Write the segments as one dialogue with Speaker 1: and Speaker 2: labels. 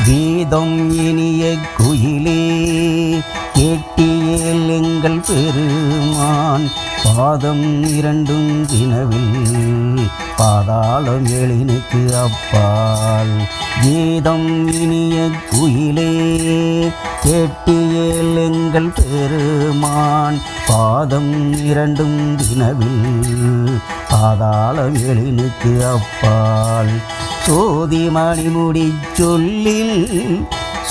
Speaker 1: கீதம் இனிய குயிலே கேட்டியேல் எங்கள் பெருமான் பாதம் இரண்டும் வினவில் பாதாளம் எழினுக்கு அப்பால். கீதம் இனிய குயிலே கேட்டியேல் எங்கள் பெருமான் பாதம் இரண்டும் வினவில் பாதாளம் எழினுக்கு அப்பால். சோதி மணிமுடி சொல்லில்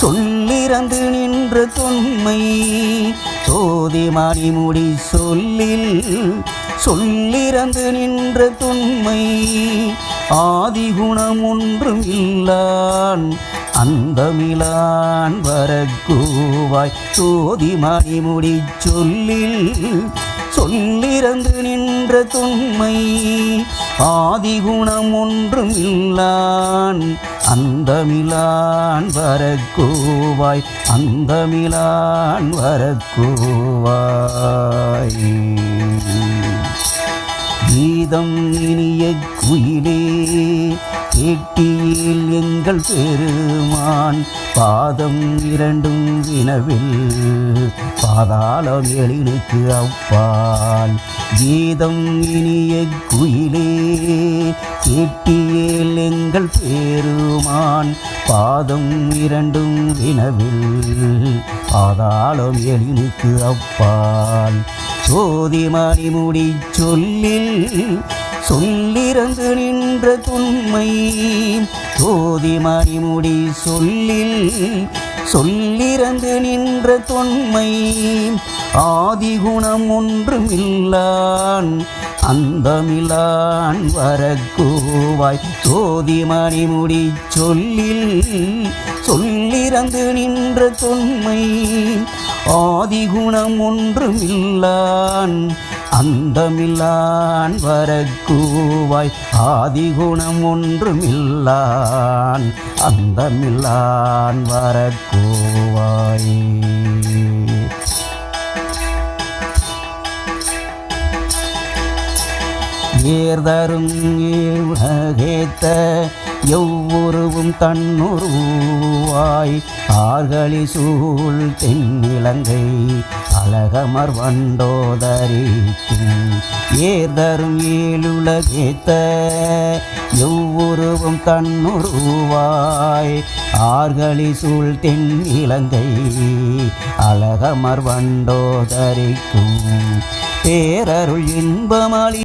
Speaker 1: சொல்லிறந்து நின்ற தொன்மை சோதி மணிமுடி சொல்லில் சொல்லிறந்து நின்ற தொன்மை ஆதிகுணம் ஒன்றும் இல்லான் அந்தமிலான் வரக்கூவாய். சோதி மணிமுடி சொல்லில் சொல்லிறந்து நின்ற தொன்மை ஆதிகுணம் ஒன்றும் இல்லான் அந்தமிலான் வரக்கூவாய் அந்தமிலான் வரக்கூவாய். கீதம் இனிய குயிலே கேட்டியேல் எங்கள் பெருமான் பாதம் இரண்டும் வினவில் பாதாளம் எழினுக்கு அப்பால். கீதம் இனிய குயிலே கேட்டியேல் எங்கள் பெருமான் பாதம் இரண்டும் வினவில் பாதாளம் எழினுக்கு அப்பால். சோதி மணிமுடி சொல்லில் சொல்லிறந்து நின்ற தொன்மை சோதி மணிமுடி சொல்லில் சொல்லிறந்து நின்ற தொன்மை ஆதிகுணம் ஒன்றும் இல்லான் அந்தமிலான் வரக்கூவாய். சோதி மணிமுடி சொல்லில் சொல்லிறந்து நின்ற தொன்மை ஆதிகுணம் ஒன்றும் இல்லான் அந்தமில்லான் வரக்கூவாய். ஆதிகுணம் ஒன்றும் இல்லான் அந்தமில்லான் வரக்கூவாய். ஏர்தரும் ஏத்த எவ்வொருவும் தன்னுருவாய் ஆர்களி சூழ் தென்னிலங்கை அழகமர் வண்டோதரிக்கும். ஏர்தரும் ஏழுலகேத்த எவ்வொருவும் தன்னுருவாய் ஆர்களி சூழ் தென்னிலங்கை அழகமர் வண்டோதரிக்கும். பேரருள் இன்பமளி